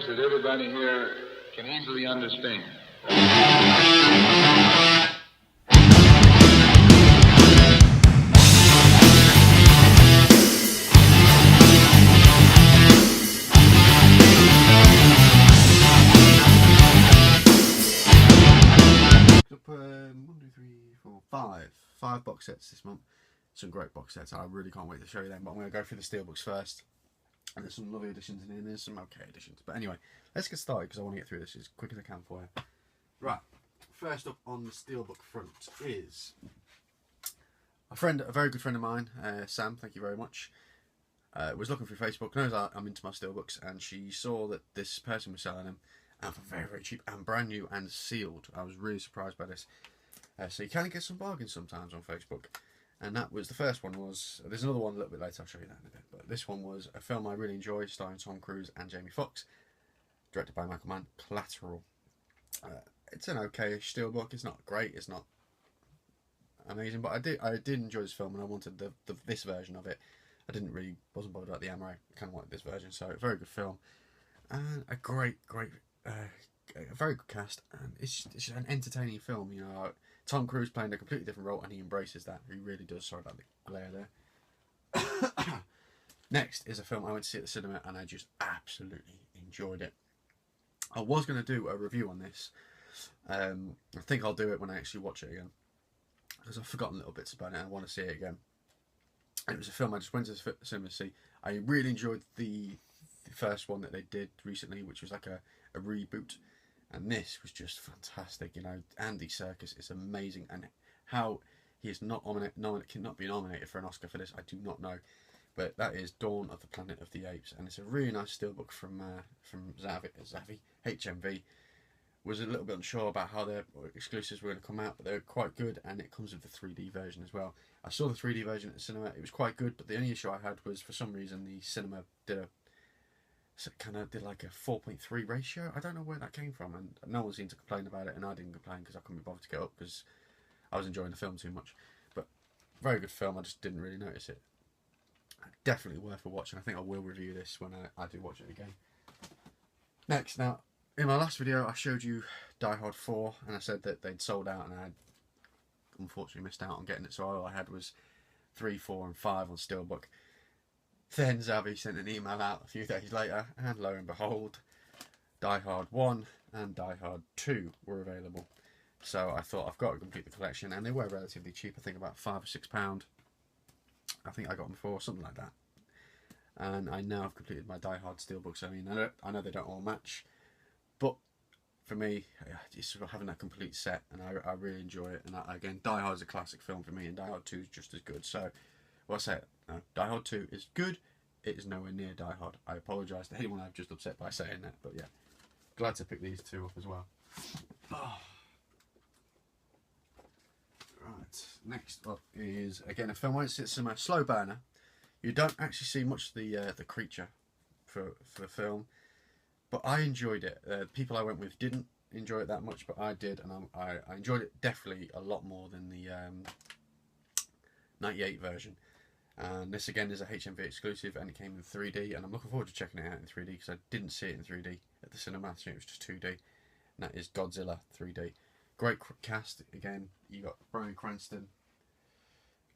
terms that everybody here can easily understand. One, two, three, four, five box sets this month. Some great box sets. I really can't wait to show you them, but I'm going to go through the Steelbooks first. And there's some lovely editions in here, and there's some okay editions. But anyway, let's get started because I want to get through this as quick as I can for you. Right, first up on the Steelbook front is a very good friend of mine, Sam, thank you very much. Was looking through Facebook, knows I'm into my Steelbooks, and she saw that this person was selling them, and for very, very cheap, and brand new and sealed. I was really surprised by this. So you can get some bargains sometimes on Facebook. And that was, the first one was, there's another one a little bit later, I'll show you that in a bit. But this one was a film I really enjoyed, starring Tom Cruise and Jamie Foxx, directed by Michael Mann, Collateral. It's an okay-ish Steelbook. It's not great, it's not amazing, but I did enjoy this film, and I wanted this version of it. I wasn't bothered about the Amaray, I kind of wanted this version, so a very good film. And a a very good cast, and it's an entertaining film, you know. Tom Cruise playing a completely different role, and he embraces that. He really does. Sorry about the glare there. Next is a film I went to see at the cinema, and I just absolutely enjoyed it. I was going to do a review on this. I think I'll do it when I actually watch it again, because I've forgotten little bits about it and I want to see it again. And it was a film I just went to the cinema to see. I really enjoyed the first one that they did recently, which was like a reboot. And this was just fantastic, you know. Andy Serkis is amazing, and how he is cannot be nominated for an Oscar for this, I do not know. But that is Dawn of the Planet of the Apes, and it's a really nice Steelbook from Zavvi. HMV. Was a little bit unsure about how their exclusives were going to come out, but they were quite good, and it comes with the 3D version as well. I saw the 3D version at the cinema; it was quite good, but the only issue I had was, for some reason, the cinema did like a 4.3 ratio. I don't know where that came from, and no one seemed to complain about it, and I didn't complain because I couldn't be bothered to get up because I was enjoying the film too much. But very good film, I just didn't really notice it. Definitely worth a watch, and I think I will review this when I do watch it again. Next, now, in my last video I showed you Die Hard 4, and I said that they'd sold out, and I had unfortunately missed out on getting it, so all I had was 3, 4 and 5 on Steelbook. Then Zavvi sent an email out a few days later, and lo and behold, Die Hard 1 and Die Hard 2 were available. So I thought, I've got to complete the collection, and they were relatively cheap, I think about £5 or £6. I think I got them for something like that. And I now have completed my Die Hard Steelbooks. I mean, I know they don't all match, but for me, it's sort of having that complete set, and I really enjoy it. And again, Die Hard is a classic film for me, and Die Hard 2 is just as good. So, well, I say it. No, Die Hard 2 is good. It is nowhere near Die Hard. I apologise to anyone I've just upset by saying that, but yeah, glad to pick these two up as well. Oh. Right, next up is again a film I went to see at cinema, slow burner. You don't actually see much of the creature for the film, but I enjoyed it. People I went with didn't enjoy it that much, but I did, and I enjoyed it definitely a lot more than the 98 version. And this again is a HMV exclusive, and it came in 3D, and I'm looking forward to checking it out in 3D because I didn't see it in 3D at the cinema. I think it was just 2D, and that is Godzilla 3D. Great cast again. You got Bryan Cranston.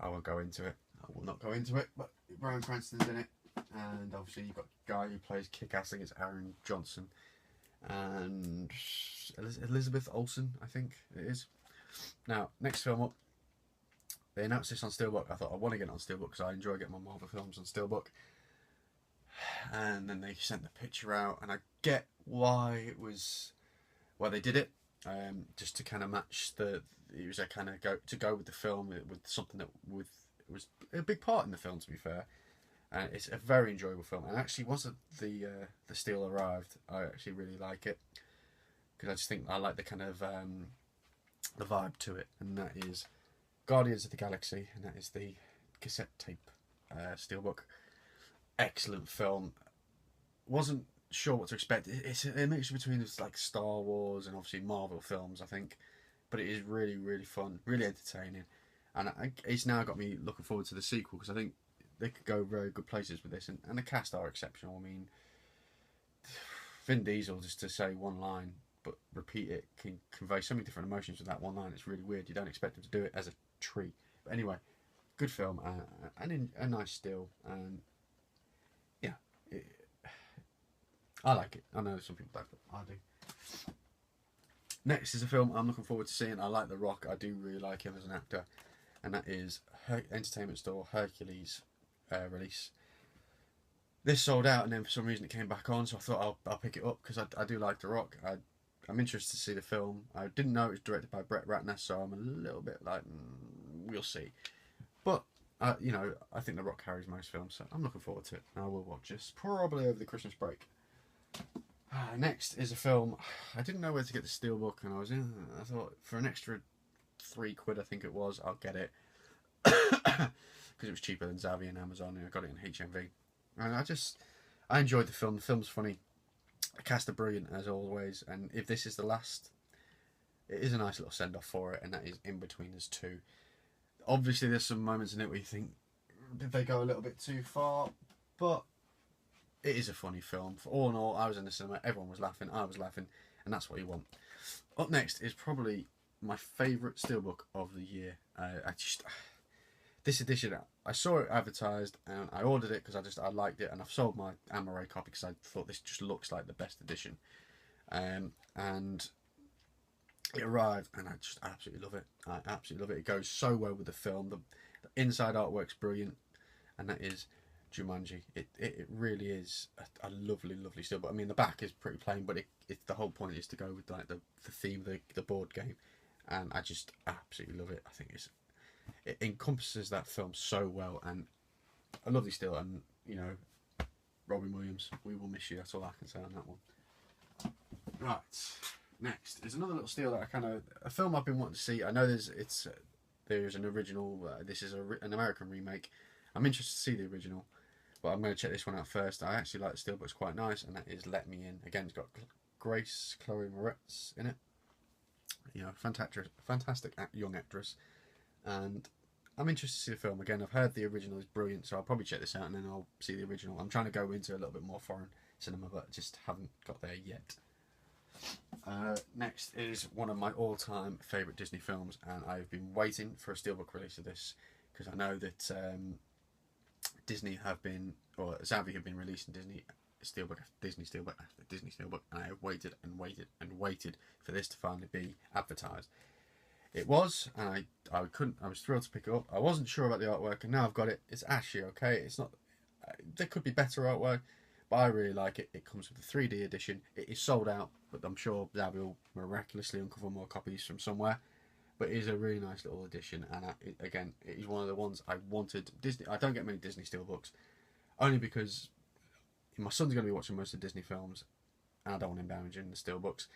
I won't go into it. I will not go into it, but Bryan Cranston's in it, and obviously you've got a guy who plays Kick-Ass. I think it's Aaron Johnson, and Elizabeth Olsen, I think it is. Now, next film up. They announced this on Steelbook. I thought I want to get it on Steelbook because I enjoy getting my Marvel films on Steelbook. And then they sent the picture out, and I get why it was, why they did it, just to kind of match it was a kind of go with the film with something that was a big part in the film, to be fair. And it's a very enjoyable film. And actually, once the Steel arrived, I actually really like it because I just think I like the kind of the vibe to it, and that is Guardians of the Galaxy, and that is the cassette tape Steelbook. Excellent film. Wasn't sure what to expect. It's a mixture between like Star Wars and obviously Marvel films, I think, but it is really, really fun, really entertaining, and it's now got me looking forward to the sequel because I think they could go very good places with this, and the cast are exceptional. I mean, Vin Diesel, just to say one line but repeat it, can convey so many different emotions with that one line. It's really weird. You don't expect him to do it as a treat. But anyway, good film and a nice still. And yeah, I like it. I know some people don't, but I do. Next is a film I'm looking forward to seeing. I like The Rock. I do really like him as an actor. And that is Entertainment Store Hercules release. This sold out, and then for some reason it came back on, so I thought I'll pick it up because I do like The Rock. I'm interested to see the film. I didn't know it was directed by Brett Ratner, so I'm a little bit like, we'll see. But you know, I think The Rock carries most films, so I'm looking forward to it. I will watch this probably over the Christmas break. Next is a film. I didn't know where to get the Steelbook, and I thought for an extra £3, I think it was, I'll get it because it was cheaper than Zavi and Amazon, and I got it in HMV. And I enjoyed the film. The film's funny. The cast are brilliant as always, and if this is the last, it is a nice little send off for it, and that is In Between Us 2. Obviously, there's some moments in it where you think, did they go a little bit too far? But it is a funny film. For all in all, I was in the cinema, everyone was laughing, I was laughing, and that's what you want. Up next is probably my favourite Steelbook of the year. This edition, I saw it advertised and I ordered it because I liked it, and I've sold my Amaray copy because I thought this just looks like the best edition. And it arrived and I just absolutely love it. I absolutely love it. It goes so well with the film. The inside artwork's brilliant, and that is Jumanji. It really is a lovely, lovely Steelbook. I mean, the back is pretty plain, but the whole point is to go with like the theme of the board game, and I just absolutely love it. I think it encompasses that film so well, and a lovely still. And you know, Robin Williams, we will miss you. That's all I can say on that one. Right, next is another little steal that a film I've been wanting to see. I know there's an original. This is an American remake. I'm interested to see the original, but I'm going to check this one out first. I actually like the Steelbook's quite nice, and that is Let Me In. Again, it's got Chloe Moretz in it. You know, fantastic young actress. And I'm interested to see the film. Again, I've heard the original is brilliant, so I'll probably check this out and then I'll see the original. I'm trying to go into a little bit more foreign cinema, but just haven't got there yet. Next is one of my all-time favourite Disney films, and I've been waiting for a Steelbook release of this because I know that Zavi have been releasing Disney Steelbook after Disney Steelbook, and I have waited and waited and waited for this to finally be advertised. It was, and I was thrilled to pick it up. I wasn't sure about the artwork, and now I've got it. It's actually okay. It's not, there could be better artwork, but I really like it. It comes with a 3D edition. It is sold out, but I'm sure Zavi will miraculously uncover more copies from somewhere. But it is a really nice little edition, and again, it is one of the ones I wanted. Disney. I don't get many Disney Steelbooks, only because my son's going to be watching most of the Disney films, and I don't want him damaging the Steelbooks.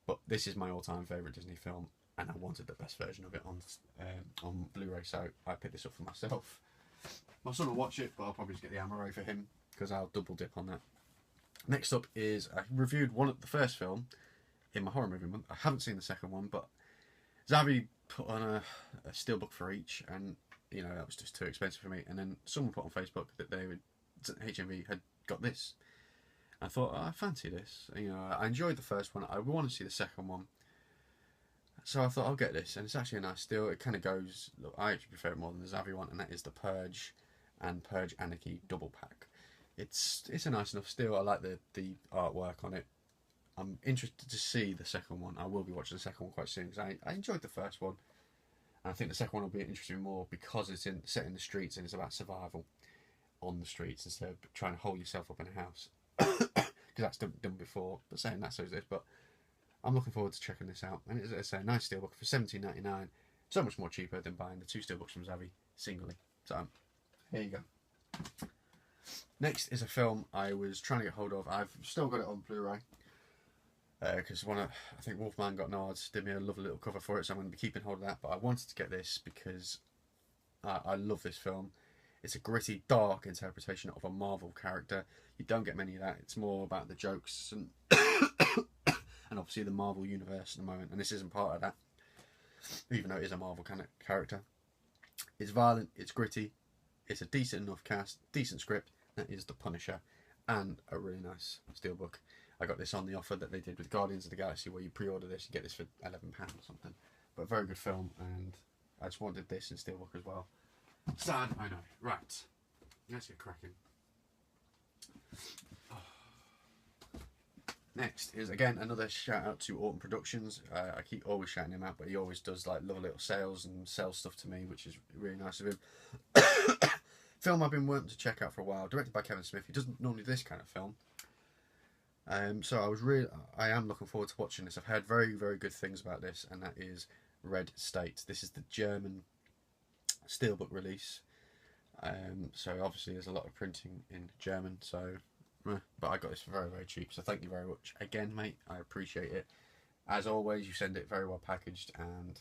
But this is my all-time favourite Disney film, and I wanted the best version of it on Blu-ray, so I picked this up for myself. My son will watch it, but I'll probably just get the Amaray for him because I'll double dip on that. Next up is I reviewed the first film in my horror movie month. I haven't seen the second one, but Zavi put on a Steelbook for each, and you know that was just too expensive for me. And then someone put on Facebook that HMV had got this. I thought, I fancy this. You know, I enjoyed the first one. I want to see the second one. So I thought I'll get this, and it's actually a nice steal. It kind of goes. Look, I actually prefer it more than the Zavi one, and that is the Purge and Purge Anarchy double pack. It's a nice enough steal. I like the artwork on it. I'm interested to see the second one. I will be watching the second one quite soon because I enjoyed the first one, and I think the second one will be interesting more because it's set in the streets and it's about survival on the streets instead of trying to hold yourself up in a house because that's done before. But saying that, so is this. But I'm looking forward to checking this out, and it's a nice steelbook for $17.99. So much more cheaper than buying the 2 steelbooks from Zavi singly. So here you go. Next is a film I was trying to get hold of. I've still got it on Blu-ray because I think Wolfman Got Nards did me a lovely little cover for it, so I'm going to be keeping hold of that. But I wanted to get this because I love this film. It's a gritty, dark interpretation of a Marvel character. You don't get many of that. It's more about the jokes and and obviously the Marvel universe at the moment. And this isn't part of that, even though it is a Marvel kind of character. It's violent. It's gritty. It's a decent enough cast, decent script. That is The Punisher, and a really nice steelbook. I got this on the offer that they did with Guardians of the Galaxy, where you pre-order this, you get this for £11 or something. But a very good film, and I just wanted this in Steelbook as well. Sad, I know. Right, let's get cracking. Next is, again, another shout out to Autumn Productions. I keep always shouting him out, but he always does like lovely little sales and sells stuff to me, which is really nice of him. Film I've been wanting to check out for a while, directed by Kevin Smith. He doesn't normally do this kind of film. So I am looking forward to watching this. I've heard very, very good things about this, and that is Red State. This is the German Steelbook release. So obviously there's a lot of printing in German, so but I got this for very, very cheap, so thank you very much again, mate. I appreciate it. As always, you send it very well packaged, and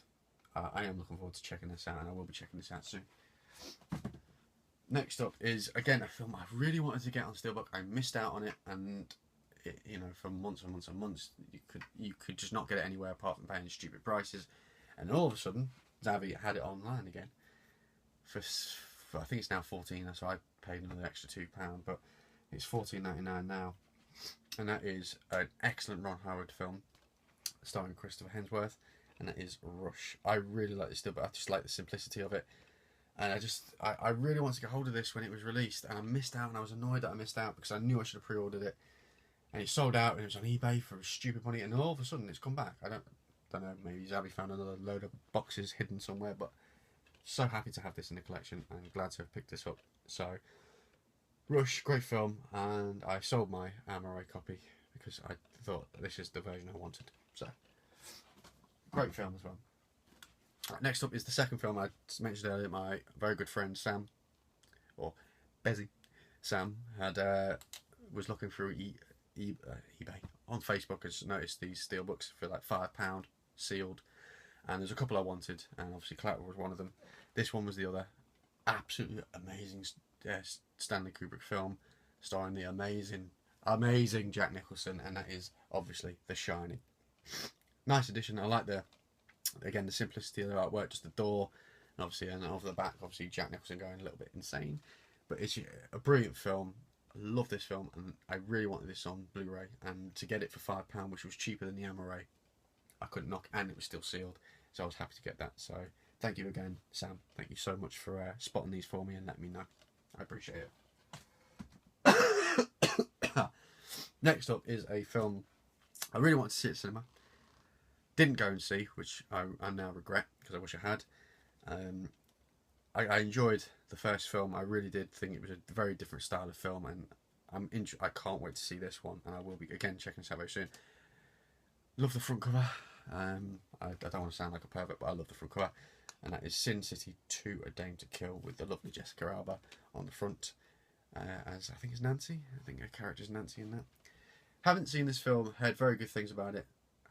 I am looking forward to checking this out, and I will be checking this out soon. Next up is, again, a film I really wanted to get on Steelbook. I missed out on it, and it, you know, for months and months and months, you could just not get it anywhere apart from paying stupid prices. And all of a sudden, Xavi had it online again for I think it's now 14. So I paid another extra £2, but it's $14.99 now, and that is an excellent Ron Howard film starring Christopher Hemsworth, and that is Rush. I really like this still, but I just like the simplicity of it, and I really wanted to get hold of this when it was released, and I missed out, and I was annoyed that I missed out because I knew I should have pre-ordered it, and it sold out, and it was on eBay for stupid money, and all of a sudden it's come back. I don't know, maybe Xavi found another load of boxes hidden somewhere, but so happy to have this in the collection, and glad to have picked this up. So Rush, great film, and I sold my Amaray copy because I thought this is the version I wanted. So, great film as well. Right, next up is the second film I mentioned earlier. My very good friend Sam, or Bezzy Sam, was looking through eBay on Facebook, has noticed these steelbooks for like £5 sealed, and there's a couple I wanted, and obviously Collateral was one of them. This one was the other. Absolutely amazing Stanley Kubrick film starring the amazing Jack Nicholson, and that is obviously The Shining. Nice addition. I like the simplicity of the artwork, just the door, and obviously, and over the back, obviously Jack Nicholson going a little bit insane. But it's a brilliant film. I love this film, and I really wanted this on Blu-ray, and to get it for £5, which was cheaper than the Amaray, I couldn't knock, and it was still sealed, so I was happy to get that. So thank you again, Sam. Thank you so much for spotting these for me and letting me know. I appreciate it. Next up is a film I really wanted to see at cinema. Didn't go and see, which I now regret because I wish I had. I enjoyed the first film. I really did think it was a very different style of film, and I can't wait to see this one, and I will be again checking this out very soon. Love the front cover. I don't want to sound like a pervert, but I love the front cover, and that is Sin City 2: A Dame to Kill, with the lovely Jessica Alba on the front, as I think it's Nancy. I think her character's Nancy in that. Haven't seen this film, heard very good things about it.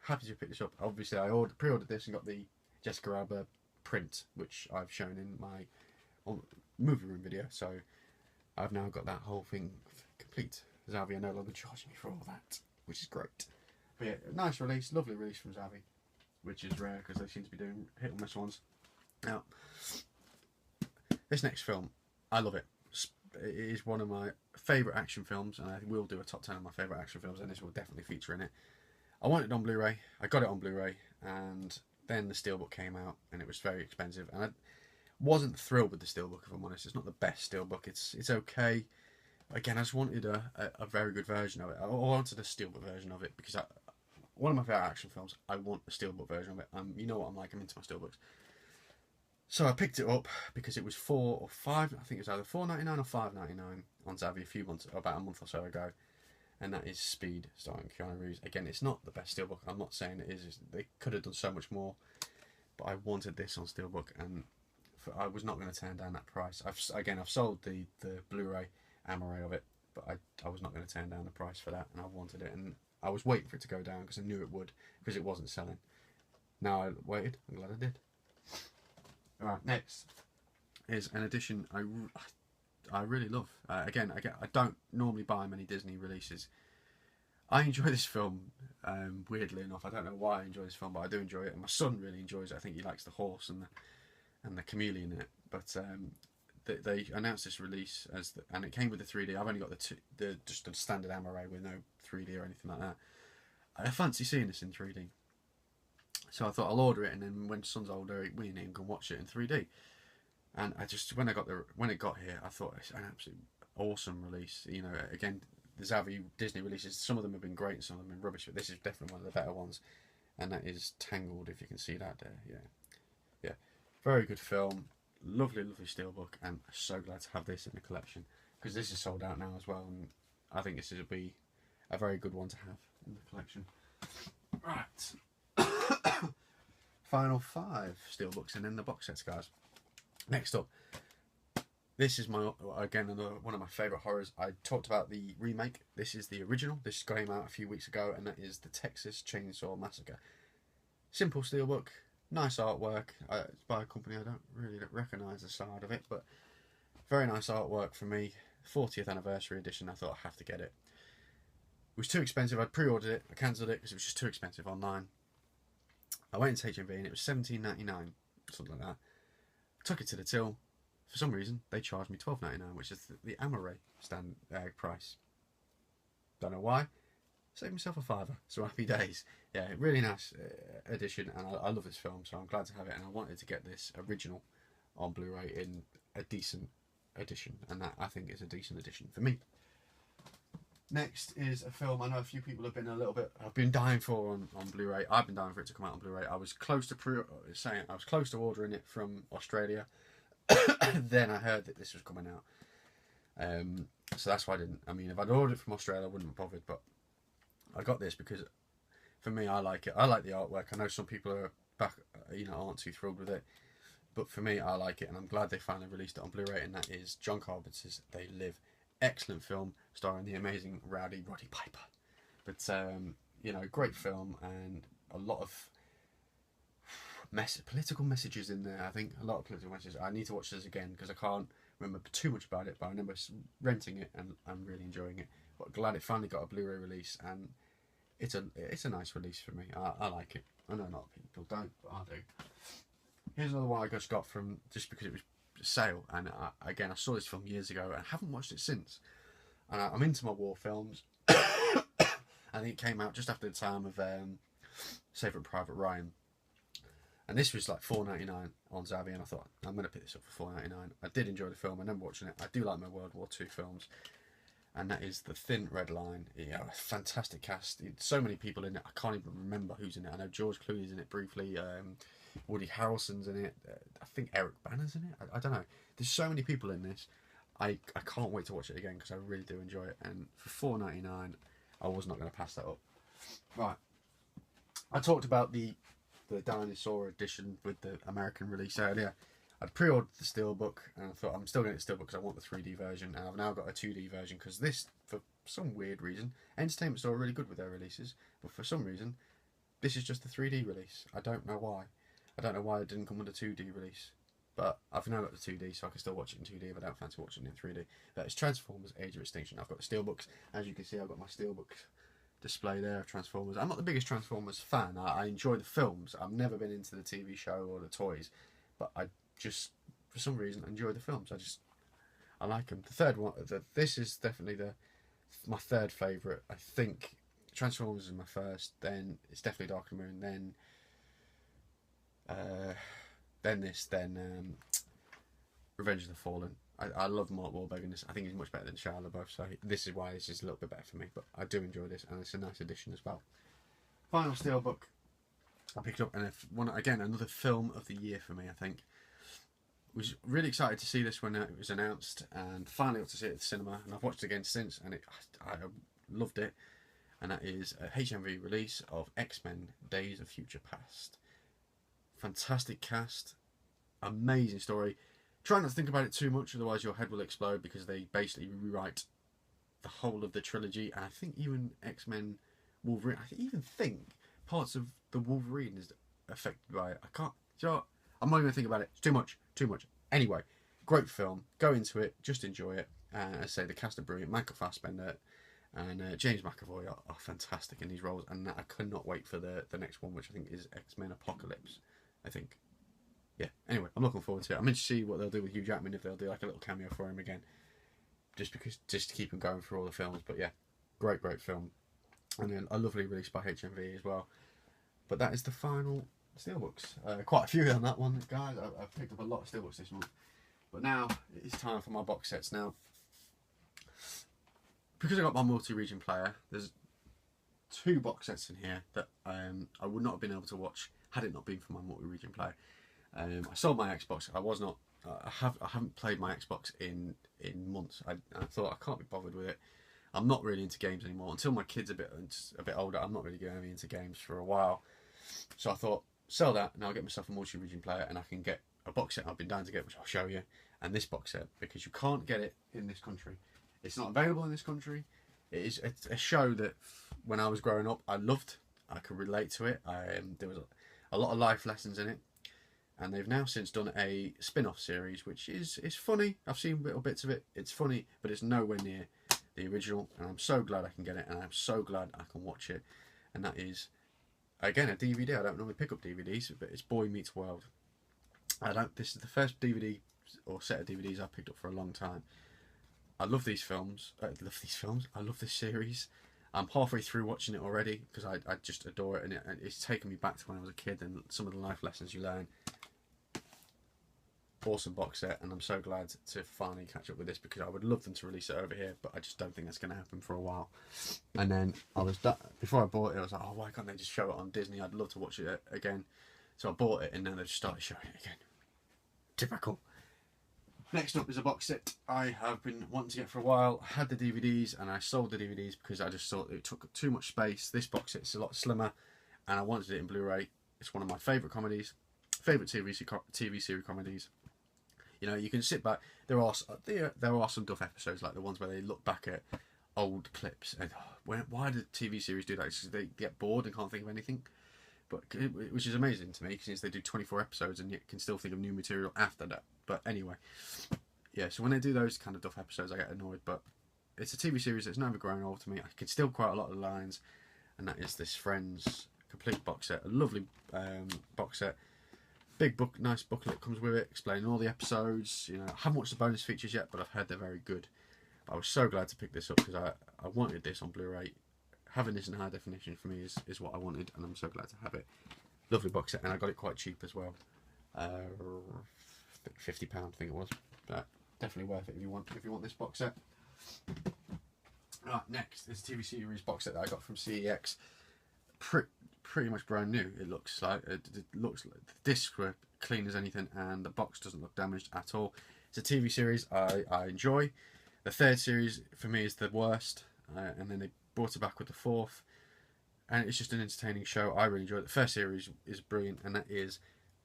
Happy to pick this up. Obviously, I pre-ordered this and got the Jessica Alba print, which I've shown in my movie room video. So I've now got that whole thing complete. Xavi are no longer charging me for all that, which is great. But yeah, nice release, lovely release from Xavi, which is rare because they seem to be doing hit or miss ones. Now, this next film, I love it. It is one of my favourite action films, and I will do a top 10 of my favourite action films, and this will definitely feature in it. I wanted it on Blu-ray, I got it on Blu-ray, and then the Steelbook came out, and it was very expensive, and I wasn't thrilled with the Steelbook, if I'm honest. It's not the best Steelbook, it's okay. Again, I just wanted a very good version of it. I wanted a Steelbook version of it, because one of my favourite action films, I want a Steelbook version of it. You know what I'm like, I'm into my Steelbooks. So I picked it up because it was $4 or $5, I think it was either $4.99 or $5.99 on Xavi about a month or so ago. And that is Speed, starring Keanu Reeves. Again, it's not the best Steelbook. I'm not saying it is. They could have done so much more. But I wanted this on Steelbook, and I was not going to turn down that price. I've sold the Blu-ray Amaray of it, but I was not going to turn down the price for that, and I wanted it. And I was waiting for it to go down because I knew it would, because it wasn't selling. Now I waited. I'm glad I did. Alright, next is an edition I really love. Again, I don't normally buy many Disney releases. I enjoy this film, weirdly enough. I don't know why I enjoy this film, but I do enjoy it. And my son really enjoys it. I think he likes the horse and the chameleon in it. But they announced this release and it came with the 3D. I've only got the just a standard Amaray with no 3D or anything like that. I fancy seeing this in 3D, so I thought I'll order it, and then when son's older, we and him can watch it in 3D. And I just when it got here, I thought it's an absolute awesome release. You know, again, the Zavvi Disney releases, some of them have been great, and some of them have been rubbish, but this is definitely one of the better ones, and that is Tangled. If you can see that there, yeah, very good film. Lovely, lovely steelbook, and so glad to have this in the collection because this is sold out now as well, and I think this will be a very good one to have in the collection. Right, final 5 steelbooks and then the box sets, guys. Next up, this is one of my favourite horrors. I talked about the remake. This is the original. This came out a few weeks ago, and that is the Texas Chainsaw Massacre. Simple steelbook. Nice artwork. It's by a company I don't really recognise the side of it, but very nice artwork for me. 40th anniversary edition. I thought I have to get it. It was too expensive. I'd pre-ordered it. I cancelled it because it was just too expensive online. I went into HMV and it was $17.99, something like that. I took it to the till. For some reason, they charged me $12.99, which is the Amaray stand price. Don't know why. Saved myself a $5, so happy days. Yeah, really nice edition, and I love this film, so I'm glad to have it. And I wanted to get this original on Blu-ray in a decent edition, and that I think is a decent edition for me. Next is a film I know a few people have been dying for on Blu-ray. I've been dying for it to come out on Blu-ray. I was close to ordering it from Australia. Then I heard that this was coming out, so that's why I didn't. I mean, if I'd ordered it from Australia, I wouldn't have bothered, but I got this because for me, I like it. I like the artwork. I know some people aren't too thrilled with it, but for me, I like it, and I'm glad they finally released it on Blu-ray. And that is John Carpenter's They Live. Excellent film starring the amazing Roddy Piper. But great film, and a lot of political messages in there. I think a lot of political messages. I need to watch this again because I can't remember too much about it, but I remember renting it and I'm really enjoying it. But glad it finally got a Blu-ray release, and it's a nice release for me. I like it. I know a lot of people don't, but I do. Here's another one I just got from just because it was a sale, and I saw this film years ago and haven't watched it since. And I'm into my war films. I think it came out just after the time of Saving Private Ryan. And this was like $4.99 on Zavvi, and I thought, I'm going to pick this up for $4.99. I did enjoy the film. I remember watching it. I do like my World War II films. And that is The Thin Red Line. Yeah, a fantastic cast. So many people in it. I can't even remember who's in it. I know George Clooney's in it briefly. Woody Harrelson's in it. I think Eric Banner's in it. I don't know. There's so many people in this. I can't wait to watch it again because I really do enjoy it. And for $4.99, I was not going to pass that up. Right. I talked about the dinosaur edition with the American release earlier. I'd pre-ordered the steelbook, and I thought I'm still getting the steelbook because I want the 3D version, and I've now got a 2D version because this, for some weird reason, Entertainment Store are really good with their releases, but for some reason, this is just the 3D release. I don't know why. I don't know why it didn't come with a 2D release, but I've now got the 2D, so I can still watch it in 2D if I don't fancy watching it in 3D. That is Transformers Age of Extinction. I've got the steelbooks. As you can see, I've got my steelbooks display there of Transformers. I'm not the biggest Transformers fan. I enjoy the films. I've never been into the TV show or the toys, but I just, for some reason, enjoy the films. I like them. The third one, this is definitely my third favourite. I think Transformers is my first, then it's definitely Dark of the Moon, then Revenge of the Fallen. I love Mark Wahlberg in this. I think he's much better than Shia LaBeouf, so this is why this is a little bit better for me, but I do enjoy this, and it's a nice addition as well. Final steelbook I picked up, and another film of the year for me, I think. Was really excited to see this when it was announced, and finally got to see it at the cinema, and I've watched it again since, and I loved it. And that is a HMV release of X-Men Days of Future Past. Fantastic cast, amazing story. Try not to think about it too much, otherwise your head will explode, because they basically rewrite the whole of the trilogy, and I think even X-Men Wolverine, I think parts of the Wolverine is affected by it. I'm not even going to think about it. It's too much. Anyway, great film. Go into it. Just enjoy it. As I say, the cast are brilliant. Michael Fassbender and James McAvoy are fantastic in these roles. And I cannot wait for the next one, which I think is X-Men Apocalypse. I think. yeah, anyway, I'm looking forward to it. I'm interested to see what they'll do with Hugh Jackman, if they'll do like a little cameo for him again, just to keep him going through all the films. But yeah, great film, and then a lovely release by HMV as well. But that is the final Steelbooks. Quite a few on that one, guys. I've picked up a lot of Steelbooks this month. But now it's time for my box sets. Now, because I got my multi-region player, there's 2 box sets in here that I would not have been able to watch had it not been for my multi-region player. I sold my Xbox. I haven't played my Xbox in months. I thought I can't be bothered with it. I'm not really into games anymore until my kid's a bit older. I'm not really going to be into games for a while. So I thought, sell that and I'll get myself a multi-region player, and I can get a box set I've been dying to get, which I'll show you, and this box set, because you can't get it in this country. It's not available in this country. It is a show that when I was growing up I loved. I could relate to it. There was a lot of life lessons in it, and they've now since done a spin-off series which is funny. I've seen little bits of it. It's funny, but it's nowhere near the original, and I'm so glad I can get it, and I'm so glad I can watch it. And that is, again, a DVD. I don't normally pick up DVDs, but it's Boy Meets World. This is the first DVD or set of DVDs I've picked up for a long time. I love these films. I love this series. I'm halfway through watching it already because I just adore it, and it's taken me back to when I was a kid and some of the life lessons you learn. Awesome box set, and I'm so glad to finally catch up with this, because I would love them to release it over here, but I just don't think that's going to happen for a while. And then before I bought it, I was like, oh, why can't they just show it on Disney? I'd love to watch it again. So I bought it, and then they just started showing it again. Typical. Next up is a box set I have been wanting to get for a while. I had the DVDs, and I sold the DVDs because I just thought it took too much space. This box set is a lot slimmer, and I wanted it in Blu-ray. It's one of my favourite comedies, favourite TV series comedies. You know, you can sit back. There are some duff episodes, like the ones where they look back at old clips and why did TV series do that? It's because they get bored and can't think of anything. But which is amazing to me, since they do 24 episodes and yet can still think of new material after that. But anyway, yeah. So when they do those kind of duff episodes, I get annoyed. But it's a TV series that's never grown old to me. I can still quote a lot of the lines, and that is this Friends complete box set. A lovely box set. Big book, nice booklet comes with it, explaining all the episodes. You know, I haven't watched the bonus features yet, but I've heard they're very good. But I was so glad to pick this up because I wanted this on Blu-ray. Having this in high definition for me is what I wanted, and I'm so glad to have it. Lovely box set, and I got it quite cheap as well. £50, I think it was. But definitely worth it if you want this box set. Right, next is a TV series box set that I got from CEX. Pretty much brand new. It looks like the discs were clean as anything, and the box doesn't look damaged at all. It's a TV series I enjoy. The 3rd series for me is the worst, and then they brought it back with the 4th, and it's just an entertaining show. I really enjoy it. The 1st series is brilliant, and that is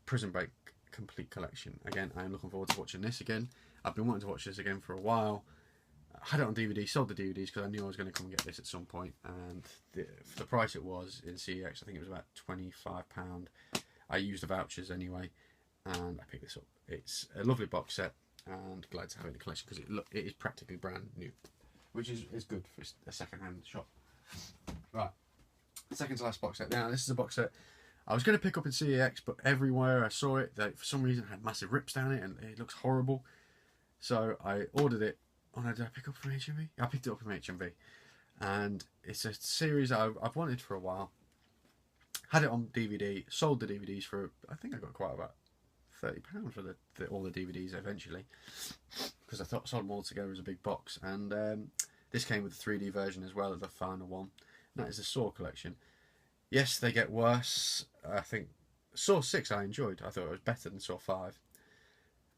Prison Break Complete Collection. Again, I'm looking forward to watching this again. I've been wanting to watch this again for a while. I had it on DVD, sold the DVDs because I knew I was going to come and get this at some point, and for the price it was in CEX, I think it was about £25. I used the vouchers anyway, and I picked this up. It's a lovely box set, and glad to have it in the collection because it is practically brand new, which is good for a second-hand shop. Right, second to last box set. Now this is a box set I was going to pick up in CEX, but everywhere I saw it, for some reason it had massive rips down it, and it looks horrible. So I ordered it. Oh no, did I pick up from HMV? I picked it up from HMV, and it's a series I've wanted for a while. Had it on DVD, sold the DVDs for, I think I got quite about £30 for all the DVDs eventually, because I thought sold them all together as a big box. And this came with the 3D version as well as the final one. And that is the Saw collection. Yes, they get worse. I think Saw 6 I enjoyed. I thought it was better than Saw 5.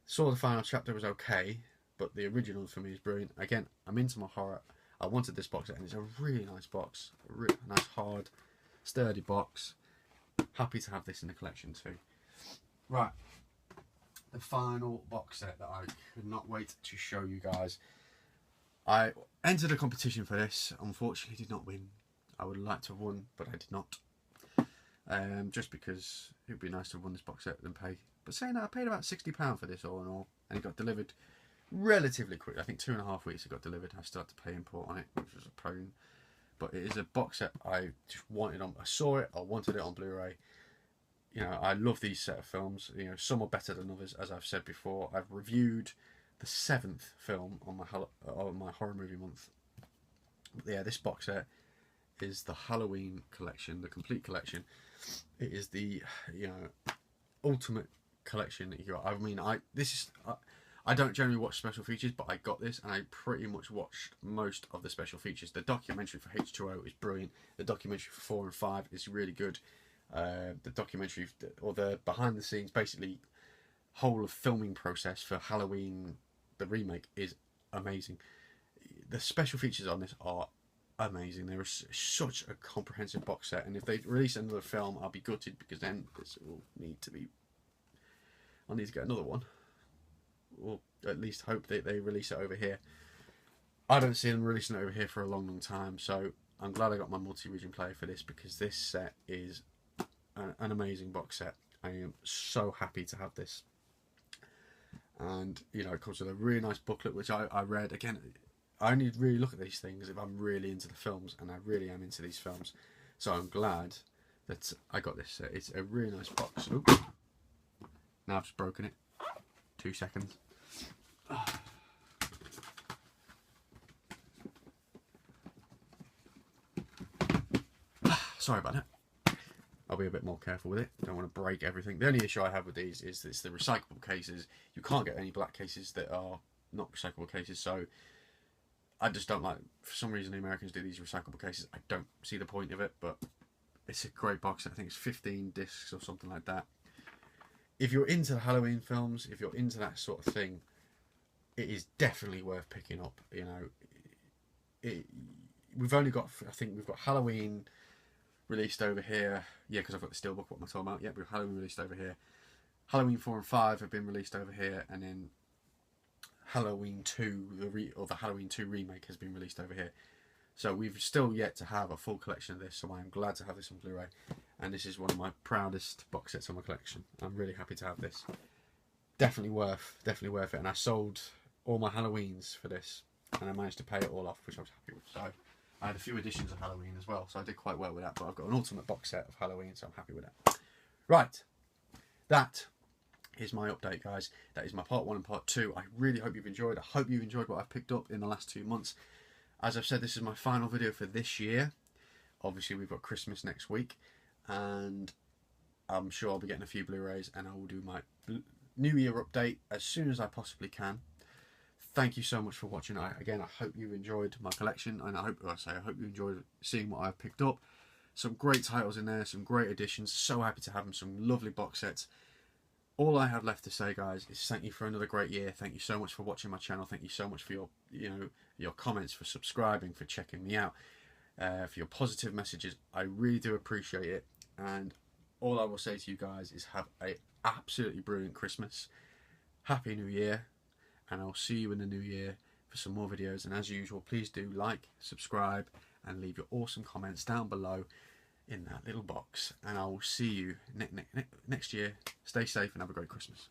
Saw the final chapter was okay, but the original for me is brilliant. Again, I'm into my horror. I wanted this box set, and it's a really nice box. A really nice, hard, sturdy box. Happy to have this in the collection too. Right, the final box set that I could not wait to show you guys. I entered a competition for this. Unfortunately, did not win. I would have liked to have won, but I did not. Just because it would be nice to have won this box set and pay. But saying that, I paid about £60 for this all in all, and it got delivered relatively quick. I think 2.5 weeks it got delivered. I still had to pay import on it, which was a pain. But it is a box set I just wanted on. I saw it, I wanted it on Blu-ray. you know, I love these set of films. You know, some are better than others, as I've said before. I've reviewed the 7th film on my horror movie month. But yeah, this box set is the Halloween collection, the complete collection. It is the, you know, ultimate collection that you got. I mean, I don't generally watch special features, but I got this and I pretty much watched most of the special features. The documentary for H2O is brilliant. The documentary for 4 and 5 is really good. The documentary or the behind the scenes, basically whole of filming process for Halloween, the remake, is amazing. The special features on this are amazing. There is such a comprehensive box set, and if they release another film, I'll be gutted, because then this will need to be. I'll need to get another one, or at least hope that they release it over here. I don't see them releasing it over here for a long, long time, so I'm glad I got my multi-region player for this, because this set is an amazing box set. I am so happy to have this, and you know, it comes with a really nice booklet, which I read. Again, I only really look at these things if I'm really into the films, and I really am into these films, so I'm glad that I got this set. It's a really nice box. Oops. Now I've just broken it. 2 seconds. Sorry about that. I'll be a bit more careful with it. Don't want to break everything. The only issue I have with these is it's the recyclable cases. You can't get any black cases that are not recyclable cases, so I just don't like, for some reason the Americans do these recyclable cases. I don't see the point of it, but it's a great box. I think it's 15 discs or something like that. If you're into the Halloween films, if you're into that sort of thing, it is definitely worth picking up. You know, we've only got, I think we've got Halloween released over here. Yeah, because I've got the Steelbook. What am I talking about? Yeah, we've Halloween released over here. Halloween 4 and 5 have been released over here, and then Halloween 2, the Halloween 2 remake has been released over here. So we've still yet to have a full collection of this, so I'm glad to have this on Blu-ray. And this is one of my proudest box sets on my collection. I'm really happy to have this. Definitely worth it. And I sold all my Halloweens for this, and I managed to pay it all off, which I was happy with. So I had a few editions of Halloween as well, so I did quite well with that. But I've got an ultimate box set of Halloween, so I'm happy with that. Right, that is my update, guys. That is my part 1 and part 2. I really hope you've enjoyed. I hope you enjoyed what I've picked up in the last 2 months. As I've said, this is my final video for this year. Obviously, we've got Christmas next week, and I'm sure I'll be getting a few Blu-rays, and I will do my New Year update as soon as I possibly can. Thank you so much for watching. Again, I hope you enjoyed my collection, and I hope you enjoyed seeing what I've picked up. Some great titles in there, some great additions. So happy to have them. Some lovely box sets. All I have left to say, guys, is thank you for another great year. Thank you so much for watching my channel. Thank you so much for your comments, for subscribing, for checking me out, for your positive messages. I really do appreciate it. And all I will say to you guys is have an absolutely brilliant Christmas. Happy New Year. And I'll see you in the new year for some more videos. And as usual, please do like, subscribe, and leave your awesome comments down below in that little box. And I will see you next year. Stay safe and have a great Christmas.